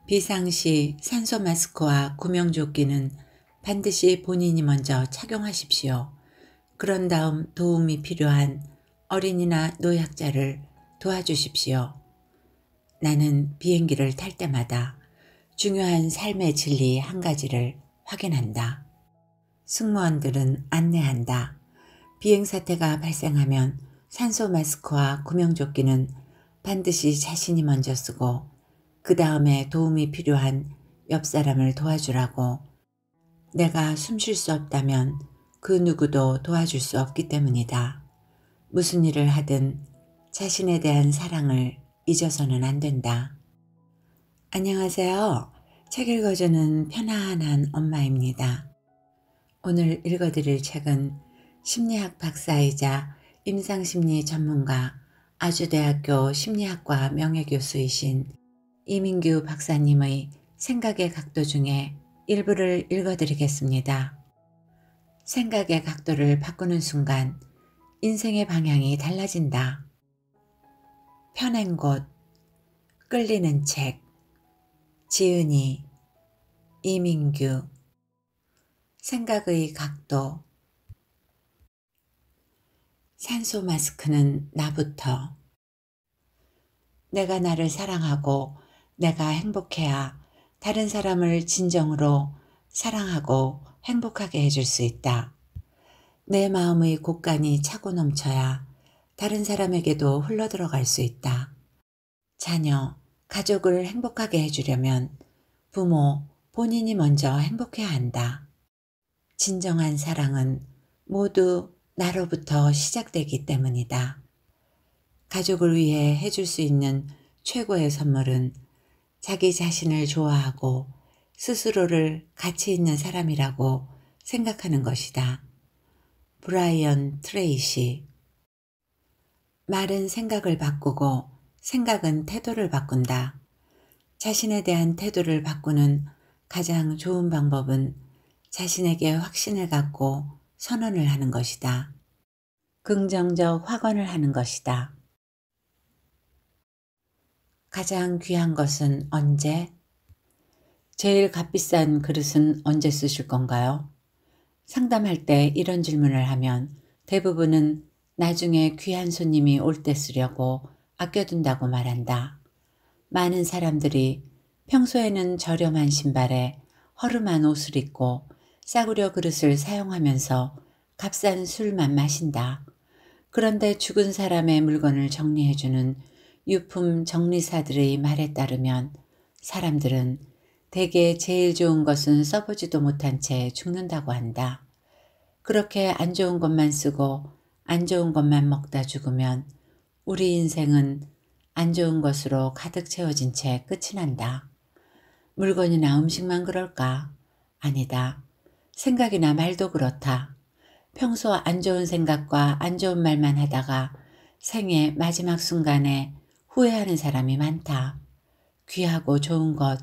비상시 산소 마스크와 구명조끼는 반드시 본인이 먼저 착용하십시오. 그런 다음 도움이 필요한 어린이나 노약자를 도와주십시오. 나는 비행기를 탈 때마다 중요한 삶의 진리 한 가지를 확인한다. 승무원들은 안내한다. 비행사태가 발생하면 산소 마스크와 구명조끼는 반드시 자신이 먼저 쓰고 그 다음에 도움이 필요한 옆 사람을 도와주라고. 내가 숨 쉴 수 없다면 그 누구도 도와줄 수 없기 때문이다. 무슨 일을 하든 자신에 대한 사랑을 잊어서는 안 된다. 안녕하세요. 책 읽어주는 편안한 엄마입니다. 오늘 읽어드릴 책은 심리학 박사이자 임상심리 전문가 아주대학교 심리학과 명예교수이신 이민규 박사님의 생각의 각도 중에 일부를 읽어드리겠습니다. 생각의 각도를 바꾸는 순간 인생의 방향이 달라진다. 편한 곳, 끌리는 책, 지은이, 이민규. 생각의 각도. 산소 마스크는 나부터. 내가 나를 사랑하고 내가 행복해야 다른 사람을 진정으로 사랑하고 행복하게 해줄 수 있다. 내 마음의 곳간이 차고 넘쳐야 다른 사람에게도 흘러들어갈 수 있다. 자녀, 가족을 행복하게 해주려면 부모, 본인이 먼저 행복해야 한다. 진정한 사랑은 모두 나로부터 시작되기 때문이다. 가족을 위해 해줄 수 있는 최고의 선물은 자기 자신을 좋아하고 스스로를 가치 있는 사람이라고 생각하는 것이다. 브라이언 트레이시. 말은 생각을 바꾸고 생각은 태도를 바꾼다. 자신에 대한 태도를 바꾸는 가장 좋은 방법은 자신에게 확신을 갖고 선언을 하는 것이다. 긍정적 확언을 하는 것이다. 가장 귀한 것은 언제? 제일 값비싼 그릇은 언제 쓰실 건가요? 상담할 때 이런 질문을 하면 대부분은 나중에 귀한 손님이 올 때 쓰려고 아껴둔다고 말한다. 많은 사람들이 평소에는 저렴한 신발에 허름한 옷을 입고 싸구려 그릇을 사용하면서 값싼 술만 마신다. 그런데 죽은 사람의 물건을 정리해주는 유품 정리사들의 말에 따르면 사람들은 대개 제일 좋은 것은 써보지도 못한 채 죽는다고 한다. 그렇게 안 좋은 것만 쓰고 안 좋은 것만 먹다 죽으면 우리 인생은 안 좋은 것으로 가득 채워진 채 끝이 난다. 물건이나 음식만 그럴까? 아니다. 생각이나 말도 그렇다. 평소 안 좋은 생각과 안 좋은 말만 하다가 생애 마지막 순간에 후회하는 사람이 많다. 귀하고 좋은 것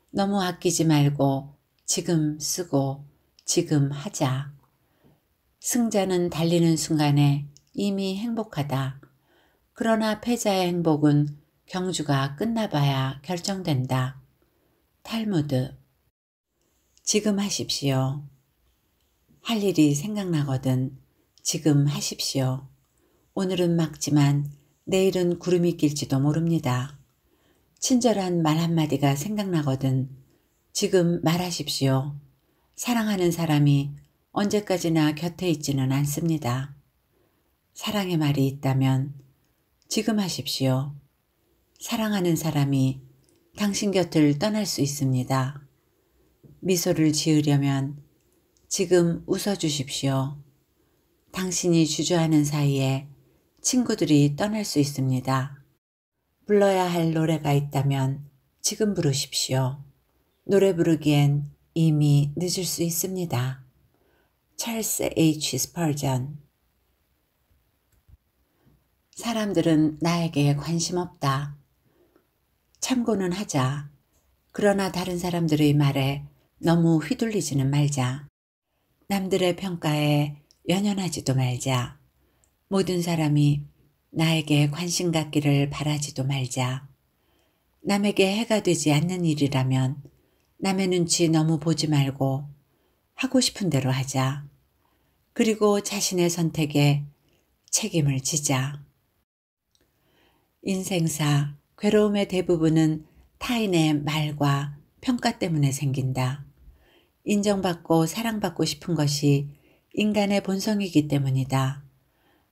너무 아끼지 말고 지금 쓰고 지금 하자. 승자는 달리는 순간에 이미 행복하다. 그러나 패자의 행복은 경주가 끝나봐야 결정된다. 탈무드. 지금 하십시오. 할 일이 생각나거든 지금 하십시오. 오늘은 막지만 내일은 구름이 낄지도 모릅니다. 친절한 말 한마디가 생각나거든 지금 말하십시오. 사랑하는 사람이 언제까지나 곁에 있지는 않습니다. 사랑의 말이 있다면 지금 하십시오. 사랑하는 사람이 당신 곁을 떠날 수 있습니다. 미소를 지으려면 지금 웃어주십시오. 당신이 주저하는 사이에 친구들이 떠날 수 있습니다. 불러야 할 노래가 있다면 지금 부르십시오. 노래 부르기엔 이미 늦을 수 있습니다. 찰스 H. 스펄전. 사람들은 나에게 관심 없다. 참고는 하자. 그러나 다른 사람들의 말에 너무 휘둘리지는 말자. 남들의 평가에 연연하지도 말자. 모든 사람이 나에게 관심 갖기를 바라지도 말자. 남에게 해가 되지 않는 일이라면 남의 눈치 너무 보지 말고 하고 싶은 대로 하자. 그리고 자신의 선택에 책임을 지자. 인생사 괴로움의 대부분은 타인의 말과 평가 때문에 생긴다. 인정받고 사랑받고 싶은 것이 인간의 본성이기 때문이다.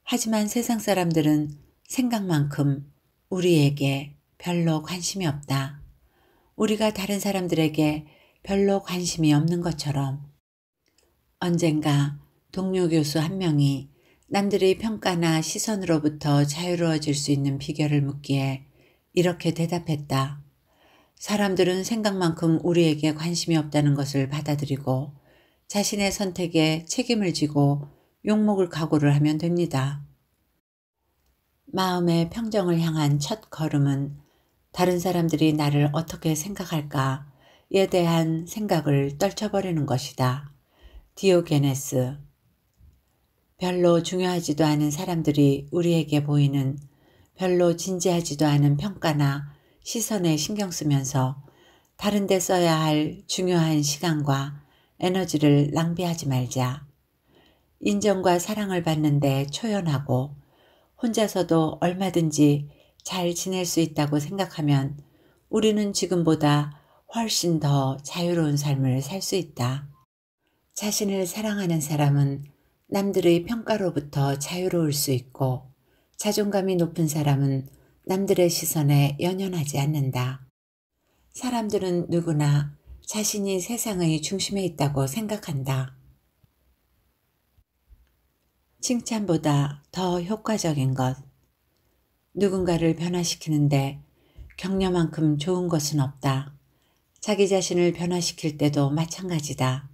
하지만 세상 사람들은 생각만큼 우리에게 별로 관심이 없다. 우리가 다른 사람들에게 별로 관심이 없는 것처럼. 언젠가 동료 교수 한 명이 남들의 평가나 시선으로부터 자유로워질 수 있는 비결을 묻기에 이렇게 대답했다. 사람들은 생각만큼 우리에게 관심이 없다는 것을 받아들이고 자신의 선택에 책임을 지고 욕먹을 각오를 하면 됩니다. 마음의 평정을 향한 첫 걸음은 다른 사람들이 나를 어떻게 생각할까에 대한 생각을 떨쳐버리는 것이다. 디오게네스. 별로 중요하지도 않은 사람들이 우리에게 보이는 별로 진지하지도 않은 평가나 시선에 신경 쓰면서 다른 데 써야 할 중요한 시간과 에너지를 낭비하지 말자. 인정과 사랑을 받는데 초연하고 혼자서도 얼마든지 잘 지낼 수 있다고 생각하면 우리는 지금보다 훨씬 더 자유로운 삶을 살 수 있다. 자신을 사랑하는 사람은 남들의 평가로부터 자유로울 수 있고 자존감이 높은 사람은 남들의 시선에 연연하지 않는다. 사람들은 누구나 자신이 세상의 중심에 있다고 생각한다. 칭찬보다 더 효과적인 것. 누군가를 변화시키는데 격려만큼 좋은 것은 없다. 자기 자신을 변화시킬 때도 마찬가지다.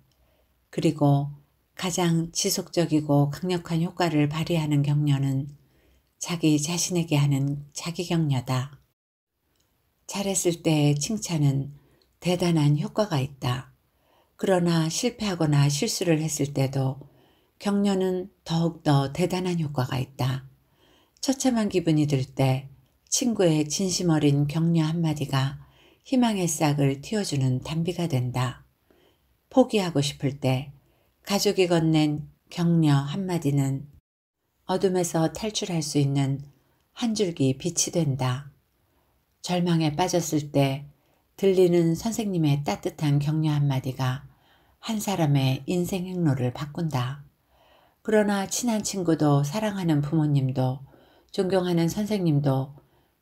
그리고 가장 지속적이고 강력한 효과를 발휘하는 격려는 자기 자신에게 하는 자기 격려다. 잘했을 때의 칭찬은 대단한 효과가 있다. 그러나 실패하거나 실수를 했을 때도 격려는 더욱더 대단한 효과가 있다. 처참한 기분이 들 때 친구의 진심 어린 격려 한마디가 희망의 싹을 틔워주는 단비가 된다. 포기하고 싶을 때 가족이 건넨 격려 한마디는 어둠에서 탈출할 수 있는 한 줄기 빛이 된다. 절망에 빠졌을 때 들리는 선생님의 따뜻한 격려 한마디가 한 사람의 인생 행로를 바꾼다. 그러나 친한 친구도 사랑하는 부모님도 존경하는 선생님도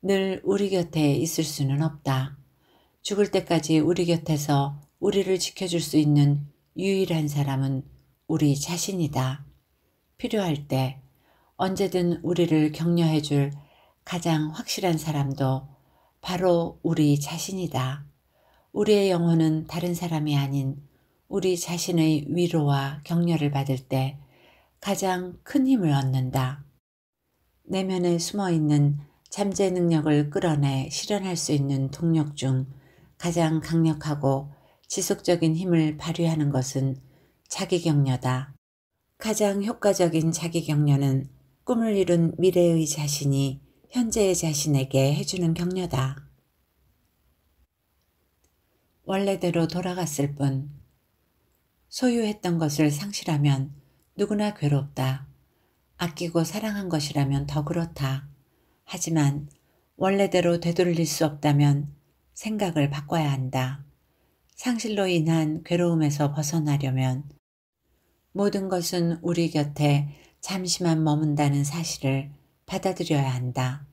늘 우리 곁에 있을 수는 없다. 죽을 때까지 우리 곁에서 우리를 지켜줄 수 있는 유일한 사람은 우리 자신이다. 필요할 때 언제든 우리를 격려해줄 가장 확실한 사람도 바로 우리 자신이다. 우리의 영혼은 다른 사람이 아닌 우리 자신의 위로와 격려를 받을 때 가장 큰 힘을 얻는다. 내면에 숨어있는 잠재 능력을 끌어내 실현할 수 있는 동력 중 가장 강력하고 지속적인 힘을 발휘하는 것은 자기 격려다. 가장 효과적인 자기 격려는 꿈을 이룬 미래의 자신이 현재의 자신에게 해주는 격려다. 원래대로 돌아갔을 뿐. 소유했던 것을 상실하면 누구나 괴롭다. 아끼고 사랑한 것이라면 더 그렇다. 하지만 원래대로 되돌릴 수 없다면 생각을 바꿔야 한다. 상실로 인한 괴로움에서 벗어나려면 모든 것은 우리 곁에 잠시만 머문다는 사실을 받아들여야 한다.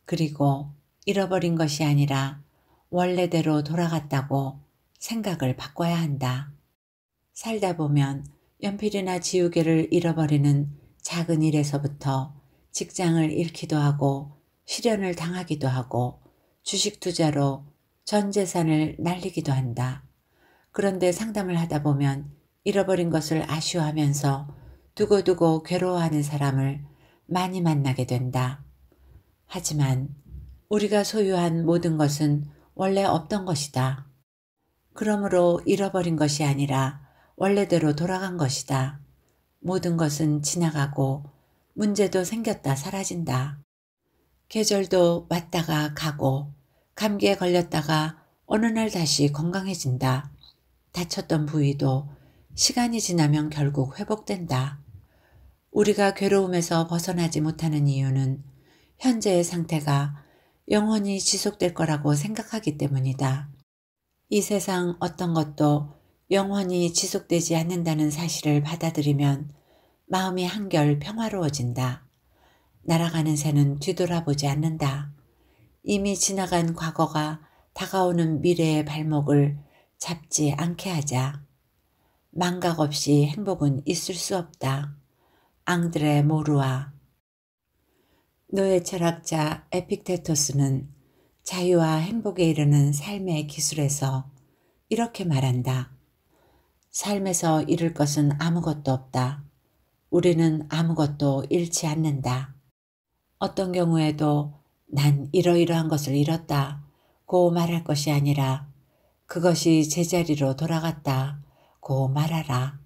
그리고 잃어버린 것이 아니라 원래대로 돌아갔다고 생각을 바꿔야 한다. 살다 보면 연필이나 지우개를 잃어버리는 작은 일에서부터 직장을 잃기도 하고 실연을 당하기도 하고 주식 투자로 전 재산을 날리기도 한다. 그런데 상담을 하다 보면 잃어버린 것을 아쉬워하면서 두고두고 괴로워하는 사람을 많이 만나게 된다. 하지만 우리가 소유한 모든 것은 원래 없던 것이다. 그러므로 잃어버린 것이 아니라 원래대로 돌아간 것이다. 모든 것은 지나가고 문제도 생겼다 사라진다. 계절도 왔다가 가고 감기에 걸렸다가 어느 날 다시 건강해진다. 다쳤던 부위도 시간이 지나면 결국 회복된다. 우리가 괴로움에서 벗어나지 못하는 이유는 현재의 상태가 영원히 지속될 거라고 생각하기 때문이다. 이 세상 어떤 것도 영원히 지속되지 않는다는 사실을 받아들이면 마음이 한결 평화로워진다. 날아가는 새는 뒤돌아보지 않는다. 이미 지나간 과거가 다가오는 미래의 발목을 잡지 않게 하자. 망각 없이 행복은 있을 수 없다. 앙드레 모루아. 노예 철학자 에픽테토스는 자유와 행복에 이르는 삶의 기술에서 이렇게 말한다. 삶에서 잃을 것은 아무것도 없다. 우리는 아무것도 잃지 않는다. 어떤 경우에도 난 이러이러한 것을 잃었다고 말할 것이 아니라 그것이 제자리로 돌아갔다고 말하라.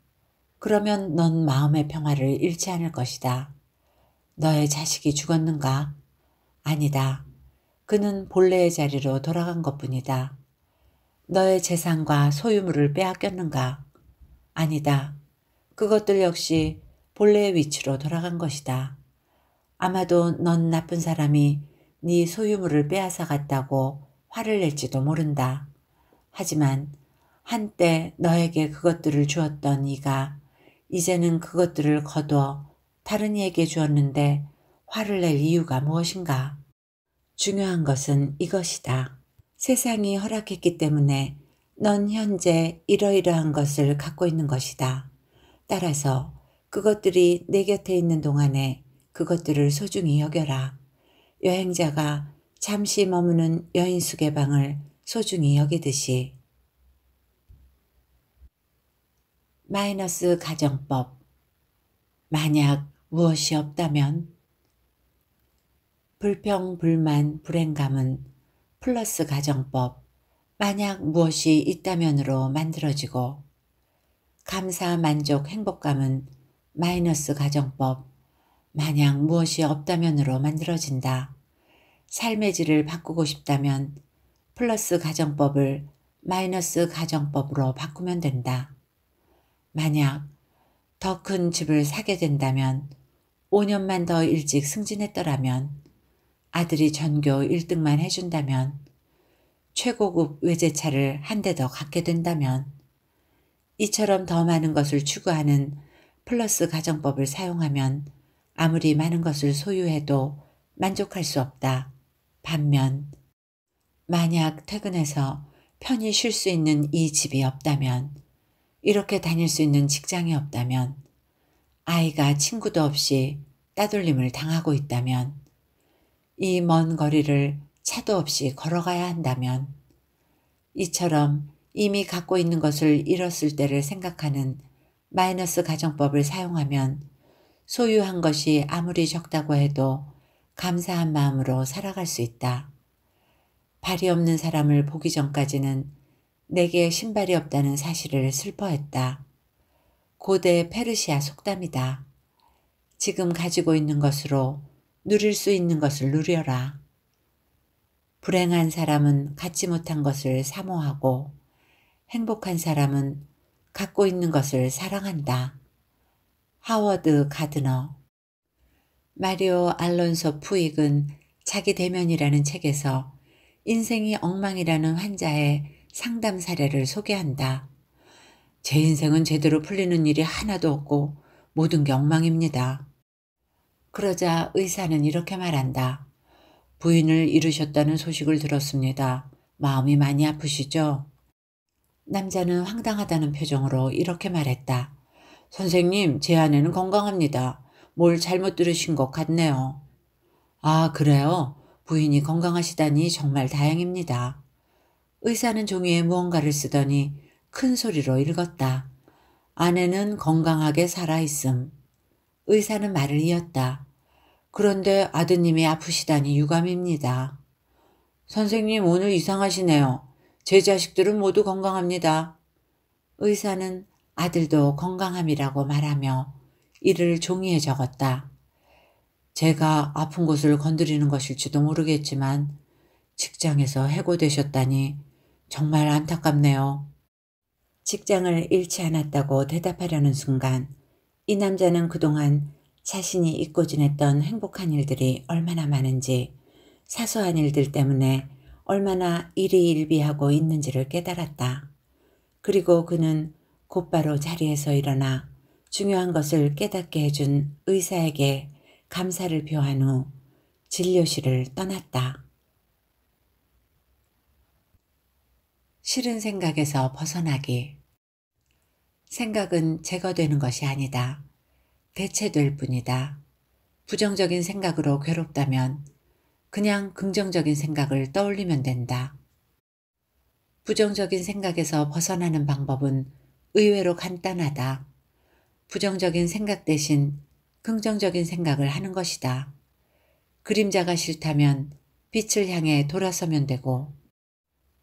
그러면 넌 마음의 평화를 잃지 않을 것이다. 너의 자식이 죽었는가? 아니다. 그는 본래의 자리로 돌아간 것뿐이다. 너의 재산과 소유물을 빼앗겼는가? 아니다. 그것들 역시 본래의 위치로 돌아간 것이다. 아마도 넌 나쁜 사람이 네 소유물을 빼앗아 갔다고 화를 낼지도 모른다. 하지만 한때 너에게 그것들을 주었던 이가 이제는 그것들을 거두어 다른 이에게 주었는데 화를 낼 이유가 무엇인가? 중요한 것은 이것이다. 세상이 허락했기 때문에 넌 현재 이러이러한 것을 갖고 있는 것이다. 따라서 그것들이 내 곁에 있는 동안에 그것들을 소중히 여겨라. 여행자가 잠시 머무는 여인숙의 방을 소중히 여기듯이. 마이너스 가정법. 만약 무엇이 없다면? 불평, 불만, 불행감은 플러스 가정법, 만약 무엇이 있다면으로 만들어지고, 감사, 만족, 행복감은 마이너스 가정법, 만약 무엇이 없다면으로 만들어진다. 삶의 질을 바꾸고 싶다면 플러스 가정법을 마이너스 가정법으로 바꾸면 된다. 만약 더 큰 집을 사게 된다면 5년만 더 일찍 승진했더라면 아들이 전교 1등만 해준다면 최고급 외제차를 한 대 더 갖게 된다면 이처럼 더 많은 것을 추구하는 플러스 가정법을 사용하면 아무리 많은 것을 소유해도 만족할 수 없다. 반면 만약 퇴근해서 편히 쉴 수 있는 이 집이 없다면, 이렇게 다닐 수 있는 직장이 없다면, 아이가 친구도 없이 따돌림을 당하고 있다면, 이 먼 거리를 차도 없이 걸어가야 한다면, 이처럼 이미 갖고 있는 것을 잃었을 때를 생각하는 마이너스 가정법을 사용하면 소유한 것이 아무리 적다고 해도 감사한 마음으로 살아갈 수 있다. 발이 없는 사람을 보기 전까지는 내게 신발이 없다는 사실을 슬퍼했다. 고대 페르시아 속담이다. 지금 가지고 있는 것으로 누릴 수 있는 것을 누려라. 불행한 사람은 갖지 못한 것을 사모하고 행복한 사람은 갖고 있는 것을 사랑한다. 하워드 가드너. 마리오 알론소 푸익은 자기 대면이라는 책에서 인생이 엉망이라는 환자의 상담 사례를 소개한다. 제 인생은 제대로 풀리는 일이 하나도 없고 모든 게 엉망입니다. 그러자 의사는 이렇게 말한다. 부인을 잃으셨다는 소식을 들었습니다. 마음이 많이 아프시죠? 남자는 황당하다는 표정으로 이렇게 말했다. 선생님, 제 아내는 건강합니다. 뭘 잘못 들으신 것 같네요. 아, 그래요? 부인이 건강하시다니 정말 다행입니다. 의사는 종이에 무언가를 쓰더니 큰 소리로 읽었다. 아내는 건강하게 살아있음. 의사는 말을 이었다. 그런데 아드님이 아프시다니 유감입니다. 선생님, 오늘 이상하시네요. 제 자식들은 모두 건강합니다. 의사는 아들도 건강함이라고 말하며 이를 종이에 적었다. 제가 아픈 곳을 건드리는 것일지도 모르겠지만 직장에서 해고되셨다니 정말 안타깝네요. 직장을 잃지 않았다고 대답하려는 순간 이 남자는 그동안 자신이 잊고 지냈던 행복한 일들이 얼마나 많은지, 사소한 일들 때문에 얼마나 일희일비하고 있는지를 깨달았다. 그리고 그는 곧바로 자리에서 일어나 중요한 것을 깨닫게 해준 의사에게 감사를 표한 후 진료실을 떠났다. 싫은 생각에서 벗어나기. 생각은 제거되는 것이 아니다. 대체될 뿐이다. 부정적인 생각으로 괴롭다면 그냥 긍정적인 생각을 떠올리면 된다. 부정적인 생각에서 벗어나는 방법은 의외로 간단하다. 부정적인 생각 대신 긍정적인 생각을 하는 것이다. 그림자가 싫다면 빛을 향해 돌아서면 되고,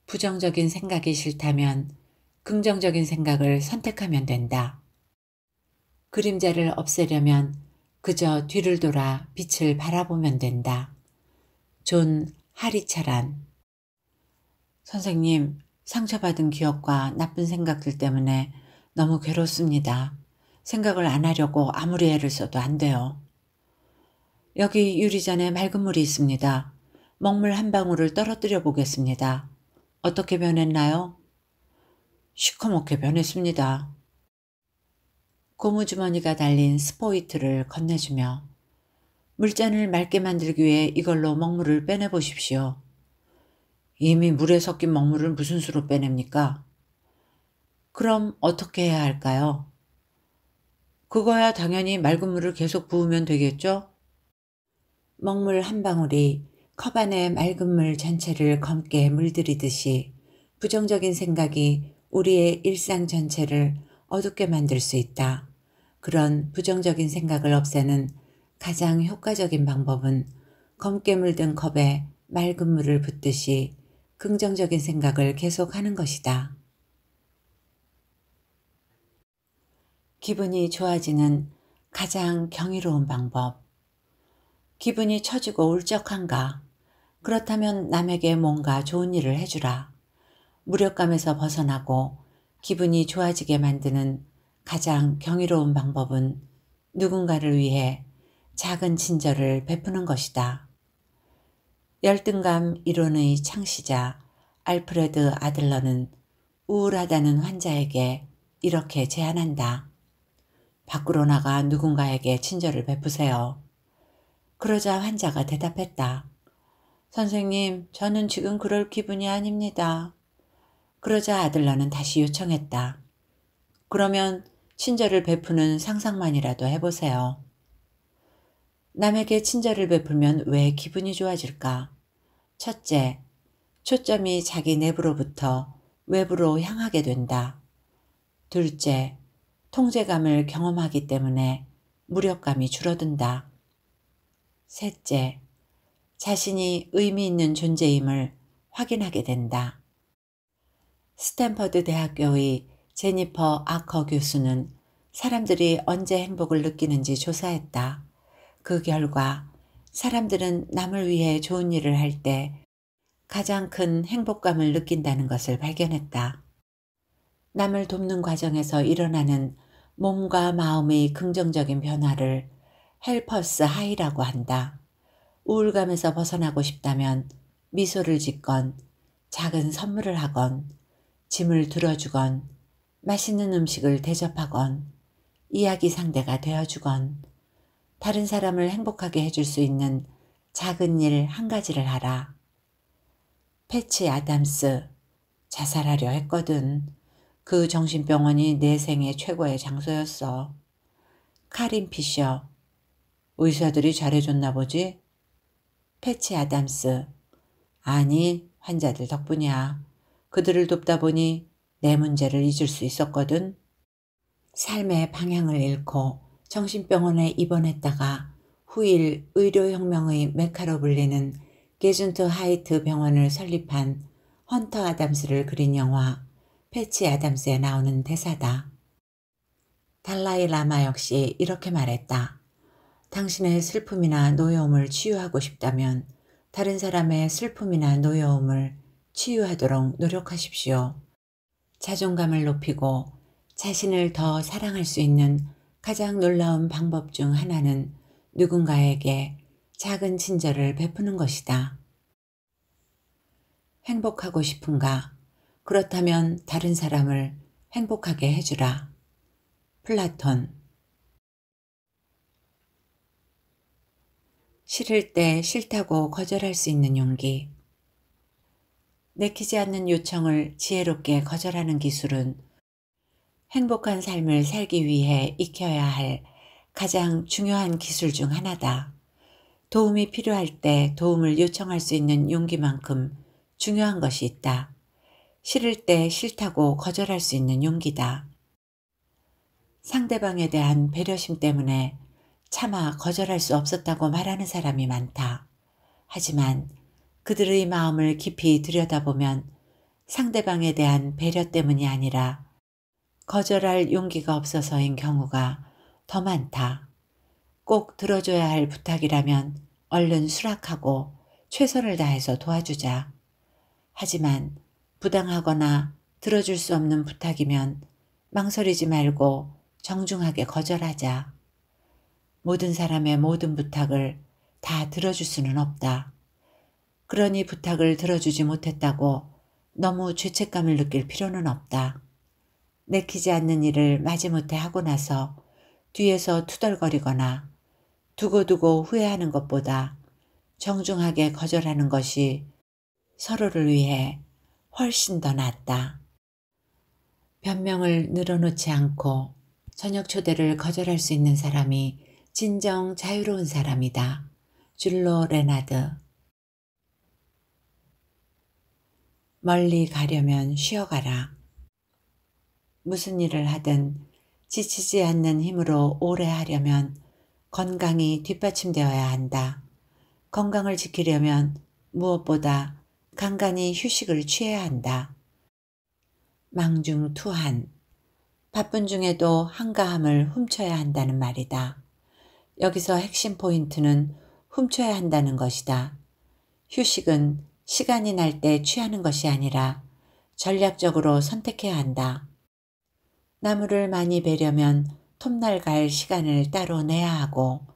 부정적인 생각이 싫다면 긍정적인 생각을 선택하면 된다. 그림자를 없애려면 그저 뒤를 돌아 빛을 바라보면 된다. 존 하리차란. 선생님, 상처받은 기억과 나쁜 생각들 때문에 너무 괴롭습니다. 생각을 안 하려고 아무리 애를 써도 안 돼요. 여기 유리잔에 맑은 물이 있습니다. 먹물 한 방울을 떨어뜨려 보겠습니다. 어떻게 변했나요? 시커멓게 변했습니다. 고무주머니가 달린 스포이트를 건네주며 물잔을 맑게 만들기 위해 이걸로 먹물을 빼내보십시오. 이미 물에 섞인 먹물을 무슨 수로 빼냅니까? 그럼 어떻게 해야 할까요? 그거야 당연히 맑은 물을 계속 부으면 되겠죠? 먹물 한 방울이 컵 안에 맑은 물 전체를 검게 물들이듯이 부정적인 생각이 우리의 일상 전체를 어둡게 만들 수 있다. 그런 부정적인 생각을 없애는 가장 효과적인 방법은 검게 물든 컵에 맑은 물을 붓듯이 긍정적인 생각을 계속하는 것이다. 기분이 좋아지는 가장 경이로운 방법. 기분이 처지고 울적한가? 그렇다면 남에게 뭔가 좋은 일을 해주라. 무력감에서 벗어나고 기분이 좋아지게 만드는 가장 경이로운 방법은 누군가를 위해 작은 친절을 베푸는 것이다. 열등감 이론의 창시자 알프레드 아들러는 우울하다는 환자에게 이렇게 제안한다. 밖으로 나가 누군가에게 친절을 베푸세요. 그러자 환자가 대답했다. 선생님, 저는 지금 그럴 기분이 아닙니다. 그러자 아들러는 다시 요청했다. 그러면 친절을 베푸는 상상만이라도 해보세요. 남에게 친절을 베풀면 왜 기분이 좋아질까? 첫째, 초점이 자기 내부로부터 외부로 향하게 된다. 둘째, 통제감을 경험하기 때문에 무력감이 줄어든다. 셋째, 자신이 의미 있는 존재임을 확인하게 된다. 스탠퍼드 대학교의 제니퍼 아커 교수는 사람들이 언제 행복을 느끼는지 조사했다. 그 결과 사람들은 남을 위해 좋은 일을 할 때 가장 큰 행복감을 느낀다는 것을 발견했다. 남을 돕는 과정에서 일어나는 몸과 마음의 긍정적인 변화를 헬퍼스 하이라고 한다. 우울감에서 벗어나고 싶다면 미소를 짓건, 작은 선물을 하건, 짐을 들어주건, 맛있는 음식을 대접하건, 이야기 상대가 되어주건, 다른 사람을 행복하게 해줄 수 있는 작은 일 한 가지를 하라. 패치 아담스, 자살하려 했거든. 그 정신병원이 내 생애 최고의 장소였어. 카린 피셔, 의사들이 잘해줬나 보지? 패치 아담스, 아니, 환자들 덕분이야. 그들을 돕다 보니 내 문제를 잊을 수 있었거든. 삶의 방향을 잃고 정신병원에 입원했다가 후일 의료혁명의 메카로 불리는 게준트 하이트 병원을 설립한 헌터 아담스를 그린 영화 패치 아담스에 나오는 대사다. 달라이 라마 역시 이렇게 말했다. 당신의 슬픔이나 노여움을 치유하고 싶다면 다른 사람의 슬픔이나 노여움을 치유하도록 노력하십시오. 자존감을 높이고 자신을 더 사랑할 수 있는 가장 놀라운 방법 중 하나는 누군가에게 작은 친절을 베푸는 것이다. 행복하고 싶은가? 그렇다면 다른 사람을 행복하게 해주라. 플라톤. 싫을 때 싫다고 거절할 수 있는 용기. 내키지 않는 요청을 지혜롭게 거절하는 기술은 행복한 삶을 살기 위해 익혀야 할 가장 중요한 기술 중 하나다. 도움이 필요할 때 도움을 요청할 수 있는 용기만큼 중요한 것이 있다. 싫을 때 싫다고 거절할 수 있는 용기다. 상대방에 대한 배려심 때문에 차마 거절할 수 없었다고 말하는 사람이 많다. 하지만 그들의 마음을 깊이 들여다보면 상대방에 대한 배려 때문이 아니라 거절할 용기가 없어서인 경우가 더 많다. 꼭 들어줘야 할 부탁이라면 얼른 수락하고 최선을 다해서 도와주자. 하지만 부당하거나 들어줄 수 없는 부탁이면 망설이지 말고 정중하게 거절하자. 모든 사람의 모든 부탁을 다 들어줄 수는 없다. 그러니 부탁을 들어주지 못했다고 너무 죄책감을 느낄 필요는 없다. 내키지 않는 일을 마지못해 하고 나서 뒤에서 투덜거리거나 두고두고 후회하는 것보다 정중하게 거절하는 것이 서로를 위해 훨씬 더 낫다. 변명을 늘어놓지 않고 저녁 초대를 거절할 수 있는 사람이 진정 자유로운 사람이다. 줄로 레나드. 멀리 가려면 쉬어가라. 무슨 일을 하든 지치지 않는 힘으로 오래 하려면 건강이 뒷받침되어야 한다. 건강을 지키려면 무엇보다 간간히 휴식을 취해야 한다. 망중투한. 바쁜 중에도 한가함을 훔쳐야 한다는 말이다. 여기서 핵심 포인트는 훔쳐야 한다는 것이다. 휴식은 시간이 날 때 취하는 것이 아니라 전략적으로 선택해야 한다. 나무를 많이 베려면 톱날 갈 시간을 따로 내야 하고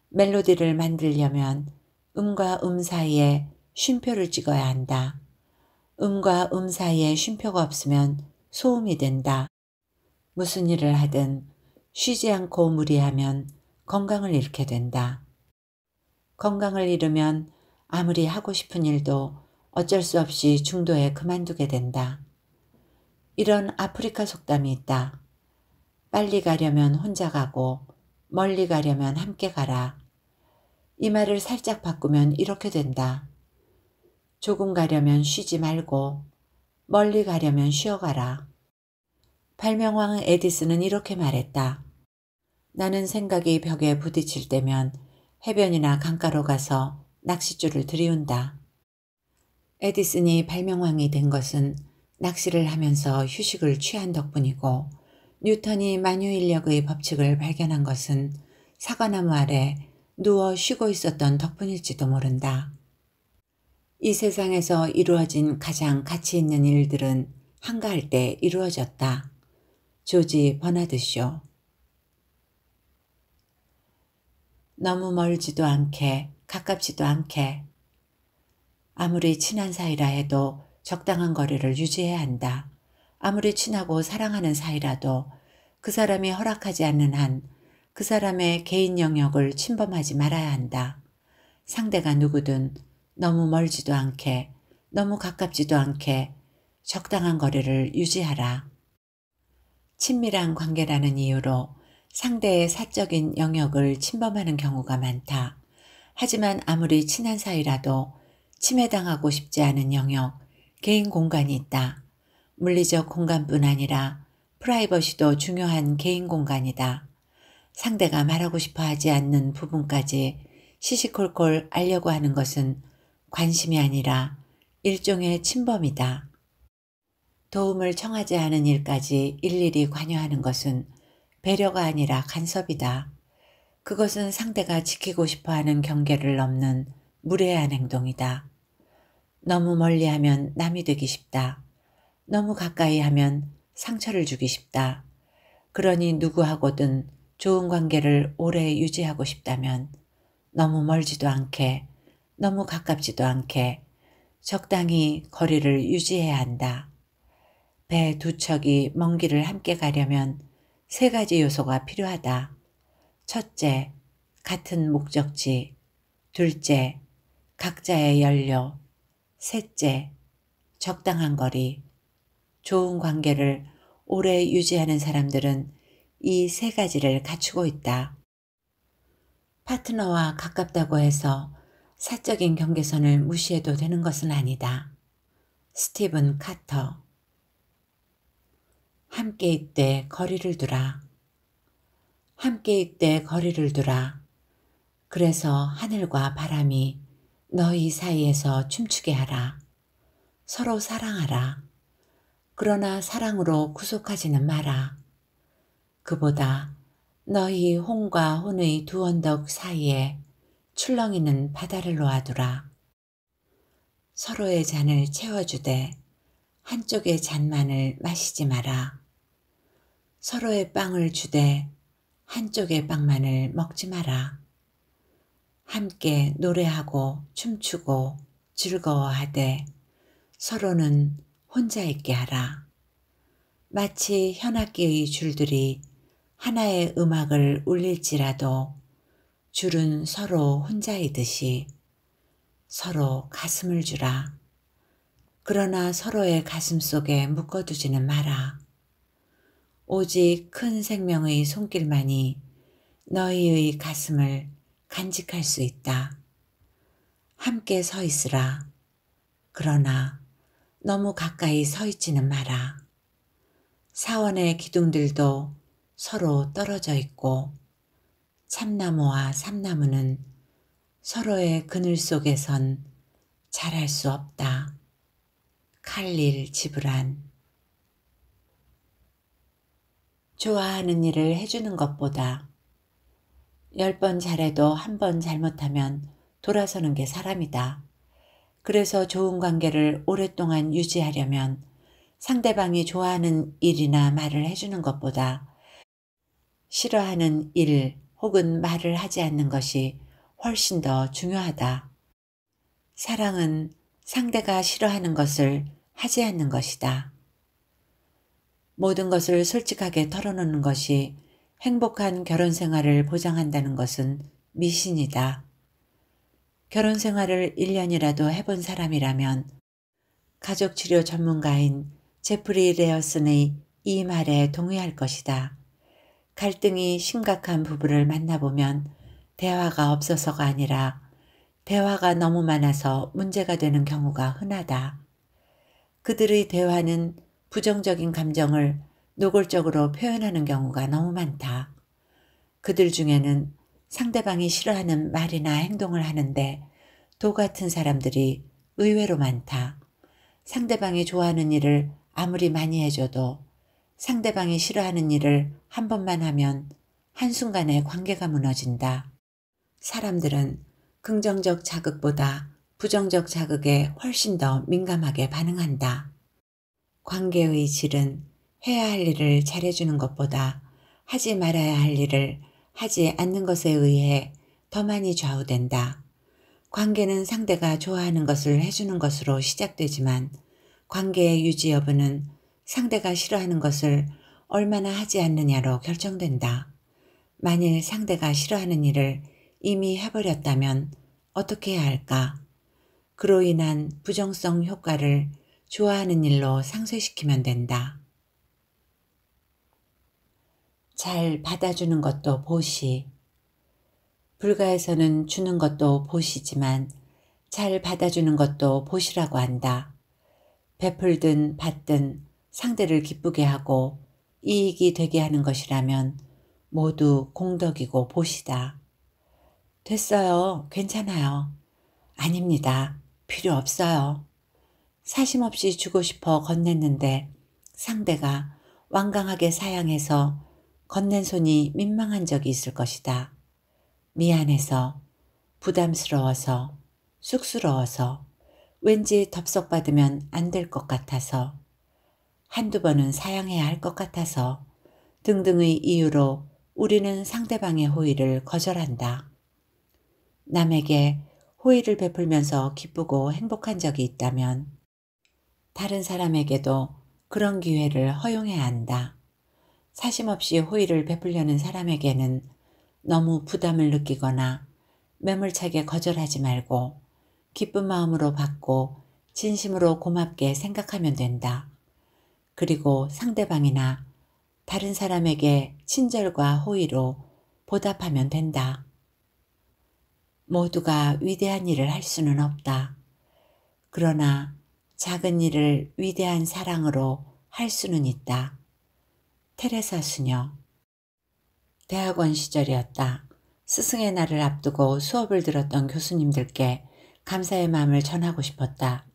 멜로디를 만들려면 음과 음 사이에 쉼표를 찍어야 한다. 음과 음 사이에 쉼표가 없으면 소음이 된다. 무슨 일을 하든 쉬지 않고 무리하면 건강을 잃게 된다. 건강을 잃으면 아무리 하고 싶은 일도 어쩔 수 없이 중도에 그만두게 된다. 이런 아프리카 속담이 있다. 빨리 가려면 혼자 가고 멀리 가려면 함께 가라. 이 말을 살짝 바꾸면 이렇게 된다. 조금 가려면 쉬지 말고 멀리 가려면 쉬어가라. 발명왕 에디슨은 이렇게 말했다. 나는 생각이 벽에 부딪힐 때면 해변이나 강가로 가서 낚싯줄을 들이운다. 에디슨이 발명왕이 된 것은 낚시를 하면서 휴식을 취한 덕분이고 뉴턴이 만유인력의 법칙을 발견한 것은 사과나무 아래 누워 쉬고 있었던 덕분일지도 모른다. 이 세상에서 이루어진 가장 가치 있는 일들은 한가할 때 이루어졌다. 조지 버나드 쇼. 너무 멀지도 않게 가깝지도 않게. 아무리 친한 사이라 해도 적당한 거리를 유지해야 한다. 아무리 친하고 사랑하는 사이라도 그 사람이 허락하지 않는 한 그 사람의 개인 영역을 침범하지 말아야 한다. 상대가 누구든 너무 멀지도 않게 너무 가깝지도 않게 적당한 거리를 유지하라. 친밀한 관계라는 이유로 상대의 사적인 영역을 침범하는 경우가 많다. 하지만 아무리 친한 사이라도 침해당하고 싶지 않은 영역, 개인 공간이 있다. 물리적 공간뿐 아니라 프라이버시도 중요한 개인 공간이다. 상대가 말하고 싶어 하지 않는 부분까지 시시콜콜 알려고 하는 것은 관심이 아니라 일종의 침범이다. 도움을 청하지 않은 일까지 일일이 관여하는 것은 배려가 아니라 간섭이다. 그것은 상대가 지키고 싶어하는 경계를 넘는 무례한 행동이다. 너무 멀리하면 남이 되기 쉽다. 너무 가까이 하면 상처를 주기 쉽다. 그러니 누구하고든 좋은 관계를 오래 유지하고 싶다면 너무 멀지도 않게 너무 가깝지도 않게 적당히 거리를 유지해야 한다. 배 두 척이 먼 길을 함께 가려면 세 가지 요소가 필요하다. 첫째, 같은 목적지. 둘째, 각자의 연료. 셋째, 적당한 거리. 좋은 관계를 오래 유지하는 사람들은 이 세 가지를 갖추고 있다. 파트너와 가깝다고 해서 사적인 경계선을 무시해도 되는 것은 아니다. 스티븐 카터. 함께 있되 거리를 두라. 함께 있되 거리를 두라. 그래서 하늘과 바람이 너희 사이에서 춤추게 하라. 서로 사랑하라. 그러나 사랑으로 구속하지는 마라. 그보다 너희 혼과 혼의 두 언덕 사이에 출렁이는 바다를 놓아두라. 서로의 잔을 채워주되 한쪽의 잔만을 마시지 마라. 서로의 빵을 주되 한쪽의 빵만을 먹지 마라. 함께 노래하고 춤추고 즐거워하되 서로는 혼자 있게 하라. 마치 현악기의 줄들이 하나의 음악을 울릴지라도 줄은 서로 혼자이듯이 서로 가슴을 주라. 그러나 서로의 가슴 속에 묶어두지는 마라. 오직 큰 생명의 손길만이 너희의 가슴을 간직할 수 있다. 함께 서 있으라. 그러나 너무 가까이 서 있지는 마라. 사원의 기둥들도 서로 떨어져 있고 참나무와 삼나무는 서로의 그늘 속에선 자랄 수 없다. 칼릴 지브란. 좋아하는 일을 해주는 것보다 10번 잘해도 한 번 잘못하면 돌아서는 게 사람이다. 그래서 좋은 관계를 오랫동안 유지하려면 상대방이 좋아하는 일이나 말을 해주는 것보다 싫어하는 일 혹은 말을 하지 않는 것이 훨씬 더 중요하다. 사랑은 상대가 싫어하는 것을 하지 않는 것이다. 모든 것을 솔직하게 털어놓는 것이 행복한 결혼 생활을 보장한다는 것은 미신이다. 결혼 생활을 1년이라도 해본 사람이라면 가족치료 전문가인 제프리 레어슨의 이 말에 동의할 것이다. 갈등이 심각한 부부를 만나보면 대화가 없어서가 아니라 대화가 너무 많아서 문제가 되는 경우가 흔하다. 그들의 대화는 부정적인 감정을 노골적으로 표현하는 경우가 너무 많다. 그들 중에는 상대방이 싫어하는 말이나 행동을 하는데 도 같은 사람들이 의외로 많다. 상대방이 좋아하는 일을 아무리 많이 해줘도 상대방이 싫어하는 일을 한 번만 하면 한순간에 관계가 무너진다. 사람들은 긍정적 자극보다 부정적 자극에 훨씬 더 민감하게 반응한다. 관계의 질은 해야 할 일을 잘해주는 것보다 하지 말아야 할 일을 하지 않는 것에 의해 더 많이 좌우된다. 관계는 상대가 좋아하는 것을 해주는 것으로 시작되지만 관계의 유지 여부는 상대가 싫어하는 것을 얼마나 하지 않느냐로 결정된다. 만일 상대가 싫어하는 일을 이미 해버렸다면 어떻게 해야 할까? 그로 인한 부정성 효과를 좋아하는 일로 상쇄시키면 된다. 잘 받아주는 것도 보시. 불가에서는 주는 것도 보시지만 잘 받아주는 것도 보시라고 한다. 베풀든 받든 상대를 기쁘게 하고 이익이 되게 하는 것이라면 모두 공덕이고 보시다. 됐어요. 괜찮아요. 아닙니다. 필요 없어요. 사심없이 주고 싶어 건넸는데 상대가 완강하게 사양해서 건넨 손이 민망한 적이 있을 것이다. 미안해서, 부담스러워서, 쑥스러워서, 왠지 덥석받으면 안 될 것 같아서, 한두 번은 사양해야 할 것 같아서 등등의 이유로 우리는 상대방의 호의를 거절한다. 남에게 호의를 베풀면서 기쁘고 행복한 적이 있다면 다른 사람에게도 그런 기회를 허용해야 한다. 사심없이 호의를 베풀려는 사람에게는 너무 부담을 느끼거나 매몰차게 거절하지 말고 기쁜 마음으로 받고 진심으로 고맙게 생각하면 된다. 그리고 상대방이나 다른 사람에게 친절과 호의로 보답하면 된다. 모두가 위대한 일을 할 수는 없다. 그러나 작은 일을 위대한 사랑으로 할 수는 있다. 테레사 수녀. 대학원 시절이었다. 스승의 날을 앞두고 수업을 들었던 교수님들께 감사의 마음을 전하고 싶었다.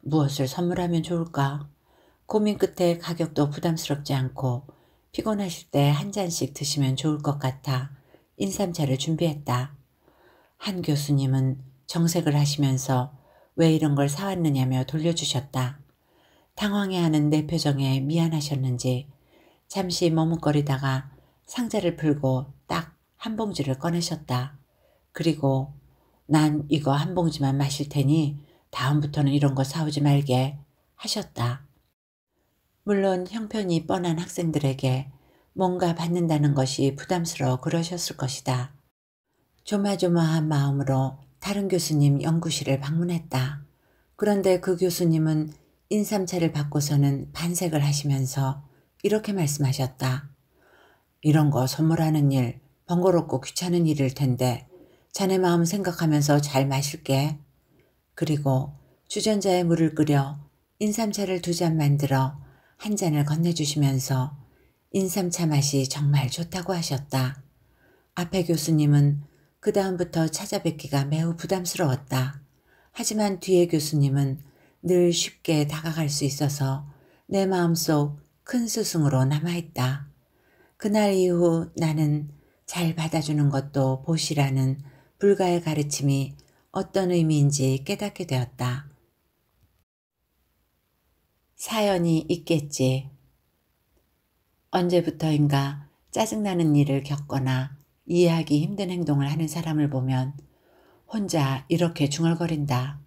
무엇을 선물하면 좋을까? 고민 끝에 가격도 부담스럽지 않고 피곤하실 때 한 잔씩 드시면 좋을 것 같아 인삼차를 준비했다. 한 교수님은 정색을 하시면서 왜 이런 걸 사왔느냐며 돌려주셨다. 당황해하는 내 표정에 미안하셨는지 잠시 머뭇거리다가 상자를 풀고 딱 한 봉지를 꺼내셨다. 그리고 난 이거 한 봉지만 마실 테니 다음부터는 이런 거 사오지 말게 하셨다. 물론 형편이 뻔한 학생들에게 뭔가 받는다는 것이 부담스러워 그러셨을 것이다. 조마조마한 마음으로 다른 교수님 연구실을 방문했다. 그런데 그 교수님은 인삼차를 받고서는 반색을 하시면서 이렇게 말씀하셨다. 이런 거 선물하는 일 번거롭고 귀찮은 일일 텐데 자네 마음 생각하면서 잘 마실게. 그리고 주전자에 물을 끓여 인삼차를 2잔 만들어 한 잔을 건네주시면서 인삼차 맛이 정말 좋다고 하셨다. 앞에 교수님은 그 다음부터 찾아뵙기가 매우 부담스러웠다. 하지만 뒤에 교수님은 늘 쉽게 다가갈 수 있어서 내 마음속 큰 스승으로 남아있다. 그날 이후 나는 잘 받아주는 것도 보시라는 불가의 가르침이 어떤 의미인지 깨닫게 되었다. 사연이 있겠지. 언제부터인가 짜증나는 일을 겪거나 이해하기 힘든 행동을 하는 사람을 보면 혼자 이렇게 중얼거린다.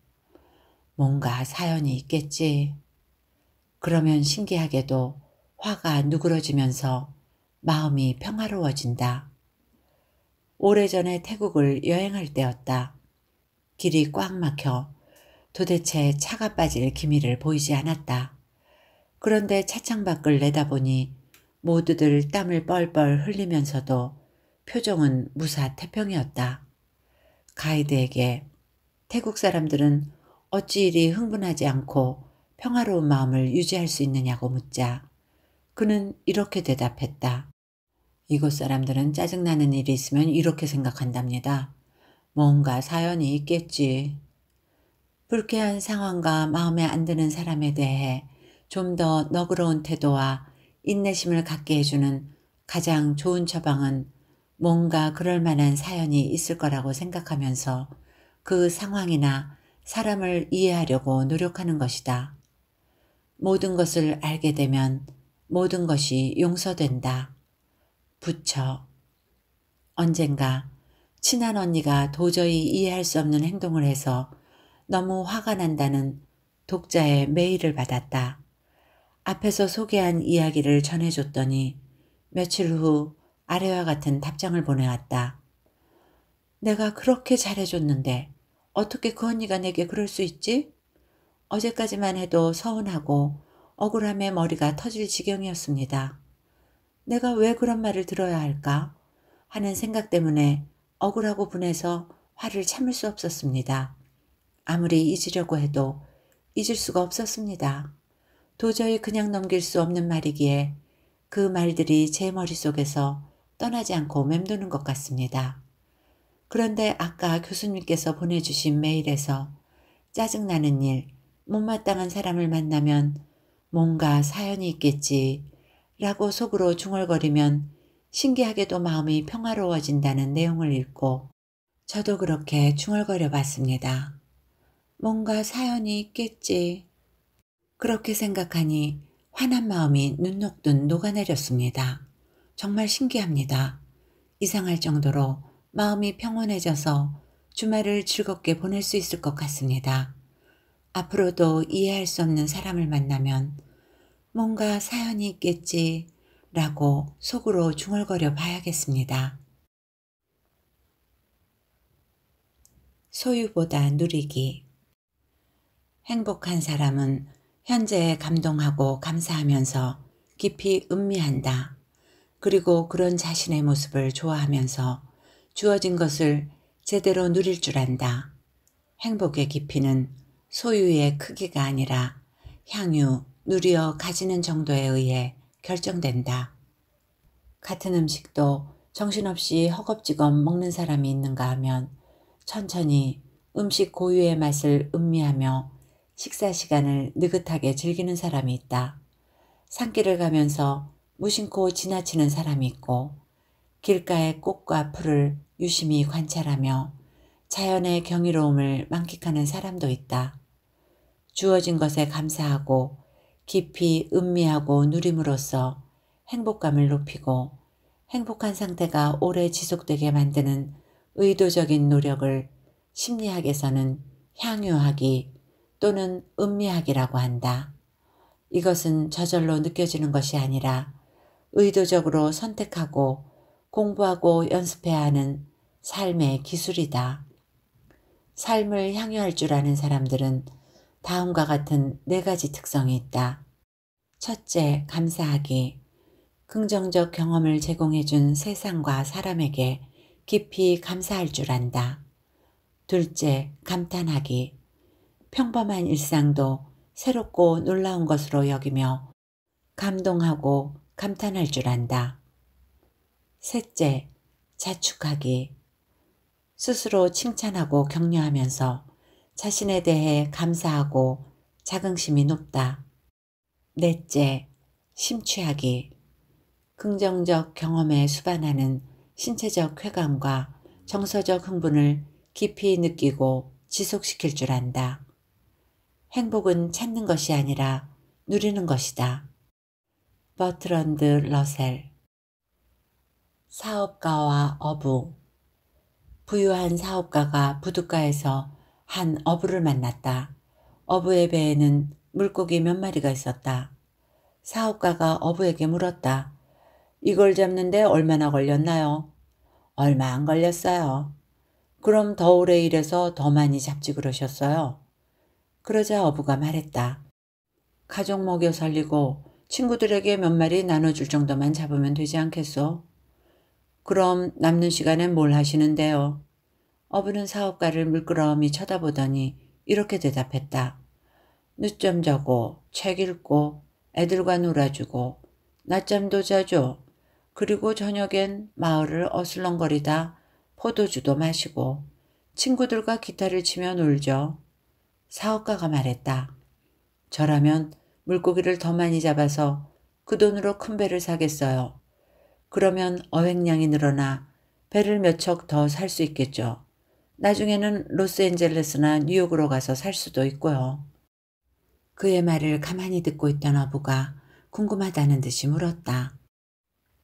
뭔가 사연이 있겠지. 그러면 신기하게도 화가 누그러지면서 마음이 평화로워진다. 오래전에 태국을 여행할 때였다. 길이 꽉 막혀 도대체 차가 빠질 기미를 보이지 않았다. 그런데 차창 밖을 내다보니 모두들 땀을 뻘뻘 흘리면서도 표정은 무사 태평이었다. 가이드에게 태국 사람들은 어찌 이리 흥분하지 않고 평화로운 마음을 유지할 수 있느냐고 묻자 그는 이렇게 대답했다. 이곳 사람들은 짜증나는 일이 있으면 이렇게 생각한답니다. 뭔가 사연이 있겠지. 불쾌한 상황과 마음에 안 드는 사람에 대해 좀 더 너그러운 태도와 인내심을 갖게 해주는 가장 좋은 처방은 뭔가 그럴 만한 사연이 있을 거라고 생각하면서 그 상황이나 사람을 이해하려고 노력하는 것이다. 모든 것을 알게 되면 모든 것이 용서된다. 부처. 언젠가 친한 언니가 도저히 이해할 수 없는 행동을 해서 너무 화가 난다는 독자의 메일을 받았다. 앞에서 소개한 이야기를 전해줬더니 며칠 후 아래와 같은 답장을 보내왔다. 내가 그렇게 잘해줬는데 어떻게 그 언니가 내게 그럴 수 있지? 어제까지만 해도 서운하고 억울함에 머리가 터질 지경이었습니다. 내가 왜 그런 말을 들어야 할까 하는 생각 때문에 억울하고 분해서 화를 참을 수 없었습니다. 아무리 잊으려고 해도 잊을 수가 없었습니다. 도저히 그냥 넘길 수 없는 말이기에 그 말들이 제 머릿속에서 떠나지 않고 맴도는 것 같습니다. 그런데 아까 교수님께서 보내주신 메일에서 짜증나는 일, 못마땅한 사람을 만나면 뭔가 사연이 있겠지 라고 속으로 중얼거리면 신기하게도 마음이 평화로워진다는 내용을 읽고 저도 그렇게 중얼거려 봤습니다. 뭔가 사연이 있겠지. 그렇게 생각하니 화난 마음이 눈 녹듯 녹아내렸습니다. 정말 신기합니다. 이상할 정도로 마음이 평온해져서 주말을 즐겁게 보낼 수 있을 것 같습니다. 앞으로도 이해할 수 없는 사람을 만나면 뭔가 사연이 있겠지 라고 속으로 중얼거려 봐야겠습니다. 소유보다 누리기. 행복한 사람은 현재에 감동하고 감사하면서 깊이 음미한다. 그리고 그런 자신의 모습을 좋아하면서 주어진 것을 제대로 누릴 줄 안다. 행복의 깊이는 소유의 크기가 아니라 향유, 누리어 가지는 정도에 의해 결정된다. 같은 음식도 정신없이 허겁지겁 먹는 사람이 있는가 하면 천천히 음식 고유의 맛을 음미하며 식사 시간을 느긋하게 즐기는 사람이 있다. 산길을 가면서 무심코 지나치는 사람이 있고 길가의 꽃과 풀을 유심히 관찰하며 자연의 경이로움을 만끽하는 사람도 있다. 주어진 것에 감사하고 깊이 음미하고 누림으로써 행복감을 높이고 행복한 상태가 오래 지속되게 만드는 의도적인 노력을 심리학에서는 향유하기 또는 음미하기라고 한다. 이것은 저절로 느껴지는 것이 아니라 의도적으로 선택하고 공부하고 연습해야 하는 삶의 기술이다. 삶을 향유할 줄 아는 사람들은 다음과 같은 4가지 특성이 있다. 첫째, 감사하기. 긍정적 경험을 제공해준 세상과 사람에게 깊이 감사할 줄 안다. 둘째, 감탄하기. 평범한 일상도 새롭고 놀라운 것으로 여기며 감동하고 감탄할 줄 안다. 셋째, 자축하기. 스스로 칭찬하고 격려하면서 자신에 대해 감사하고 자긍심이 높다. 넷째, 심취하기. 긍정적 경험에 수반하는 신체적 쾌감과 정서적 흥분을 깊이 느끼고 지속시킬 줄 안다. 행복은 찾는 것이 아니라 누리는 것이다. 버트런드 러셀. 사업가와 어부. 부유한 사업가가 부둣가에서 한 어부를 만났다. 어부의 배에는 물고기 몇 마리가 있었다. 사업가가 어부에게 물었다. 이걸 잡는데 얼마나 걸렸나요? 얼마 안 걸렸어요. 그럼 더 오래 일해서 더 많이 잡지 그러셨어요? 그러자 어부가 말했다. 가족 먹여 살리고 친구들에게 몇 마리 나눠줄 정도만 잡으면 되지 않겠소? 그럼 남는 시간엔 뭘 하시는데요? 어부는 사업가를 물끄러미 쳐다보더니 이렇게 대답했다. 늦잠 자고 책 읽고 애들과 놀아주고 낮잠도 자죠. 그리고 저녁엔 마을을 어슬렁거리다 포도주도 마시고 친구들과 기타를 치며 놀죠. 사업가가 말했다. 저라면 물고기를 더 많이 잡아서 그 돈으로 큰 배를 사겠어요. 그러면 어획량이 늘어나 배를 몇 척 더 살 수 있겠죠. 나중에는 로스앤젤레스나 뉴욕으로 가서 살 수도 있고요. 그의 말을 가만히 듣고 있던 어부가 궁금하다는 듯이 물었다.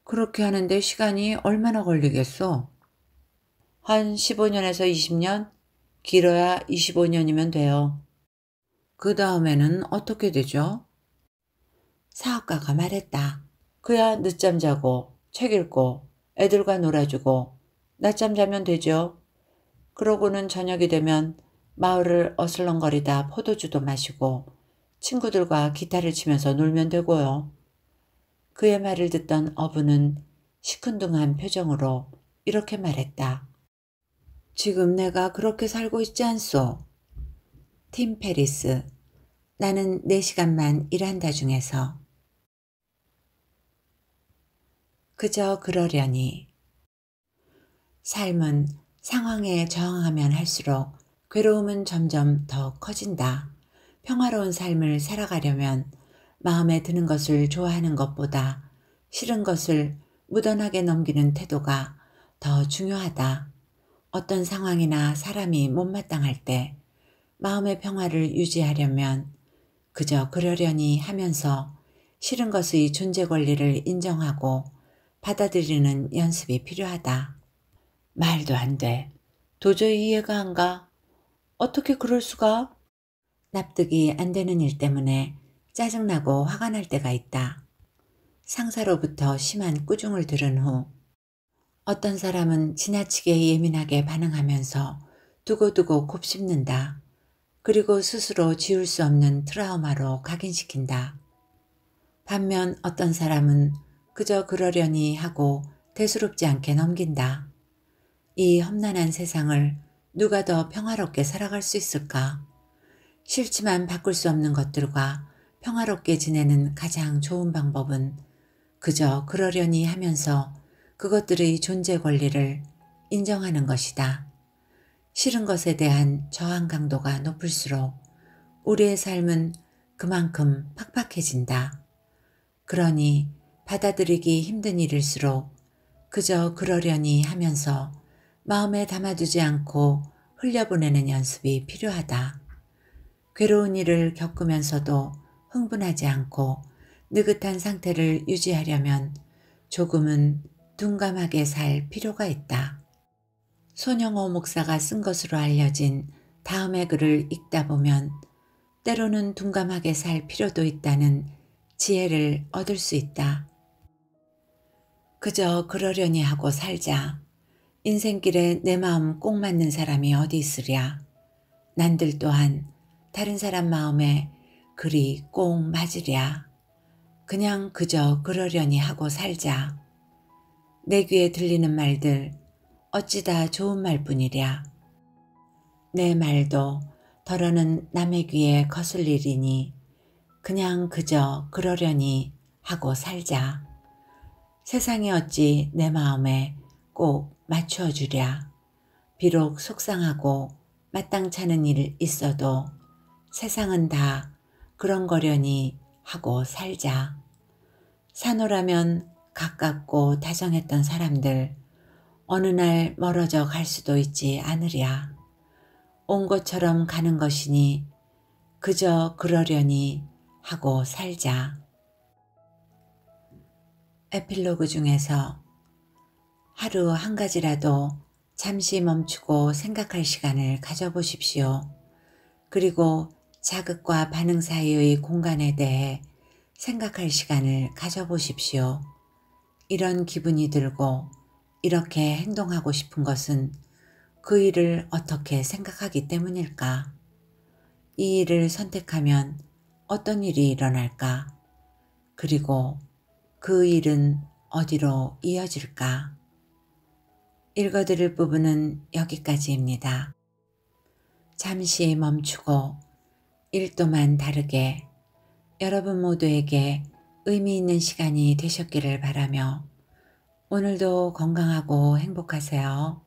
그렇게 하는데 시간이 얼마나 걸리겠소? 한 15년에서 20년? 길어야 25년이면 돼요. 그 다음에는 어떻게 되죠? 사업가가 말했다. 그야 늦잠 자고 책 읽고 애들과 놀아주고 낮잠 자면 되죠. 그러고는 저녁이 되면 마을을 어슬렁거리다 포도주도 마시고 친구들과 기타를 치면서 놀면 되고요. 그의 말을 듣던 어부는 시큰둥한 표정으로 이렇게 말했다. 지금 내가 그렇게 살고 있지 않소? 팀 페리스. 나는 4시간만 일한다 중에서. 그저 그러려니. 삶은 상황에 저항하면 할수록 괴로움은 점점 더 커진다. 평화로운 삶을 살아가려면 마음에 드는 것을 좋아하는 것보다 싫은 것을 무던하게 넘기는 태도가 더 중요하다. 어떤 상황이나 사람이 못마땅할 때 마음의 평화를 유지하려면 그저 그러려니 하면서 싫은 것의 존재 권리를 인정하고 받아들이는 연습이 필요하다. 말도 안 돼. 도저히 이해가 안 가. 어떻게 그럴 수가? 납득이 안 되는 일 때문에 짜증나고 화가 날 때가 있다. 상사로부터 심한 꾸중을 들은 후 어떤 사람은 지나치게 예민하게 반응하면서 두고두고 곱씹는다. 그리고 스스로 지울 수 없는 트라우마로 각인시킨다. 반면 어떤 사람은 그저 그러려니 하고 대수롭지 않게 넘긴다. 이 험난한 세상을 누가 더 평화롭게 살아갈 수 있을까? 싫지만 바꿀 수 없는 것들과 평화롭게 지내는 가장 좋은 방법은 그저 그러려니 하면서 그것들의 존재 권리를 인정하는 것이다. 싫은 것에 대한 저항 강도가 높을수록 우리의 삶은 그만큼 팍팍해진다. 그러니 받아들이기 힘든 일일수록 그저 그러려니 하면서 마음에 담아두지 않고 흘려보내는 연습이 필요하다. 괴로운 일을 겪으면서도 흥분하지 않고 느긋한 상태를 유지하려면 조금은 둔감하게 살 필요가 있다. 손영호 목사가 쓴 것으로 알려진 다음의 글을 읽다 보면 때로는 둔감하게 살 필요도 있다는 지혜를 얻을 수 있다. 그저 그러려니 하고 살자. 인생길에 내 마음 꼭 맞는 사람이 어디 있으랴. 난들 또한 다른 사람 마음에 그리 꼭 맞으랴. 그냥 그저 그러려니 하고 살자. 내 귀에 들리는 말들 어찌다 좋은 말뿐이랴. 내 말도 더러는 남의 귀에 거슬리리니 그냥 그저 그러려니 하고 살자. 세상이 어찌 내 마음에 꼭 맞추어 주랴. 비록 속상하고 마땅찮은 일 있어도 세상은 다 그런거려니 하고 살자. 사노라면 가깝고 다정했던 사람들 어느 날 멀어져 갈 수도 있지 않으랴. 온 것처럼 가는 것이니 그저 그러려니 하고 살자. 에필로그 중에서 하루 한 가지라도 잠시 멈추고 생각할 시간을 가져보십시오. 그리고 자극과 반응 사이의 공간에 대해 생각할 시간을 가져보십시오. 이런 기분이 들고 이렇게 행동하고 싶은 것은 그 일을 어떻게 생각하기 때문일까? 이 일을 선택하면 어떤 일이 일어날까? 그리고 그 일은 어디로 이어질까? 읽어드릴 부분은 여기까지입니다. 잠시 멈추고 1도만 다르게 여러분 모두에게 의미 있는 시간이 되셨기를 바라며 오늘도 건강하고 행복하세요.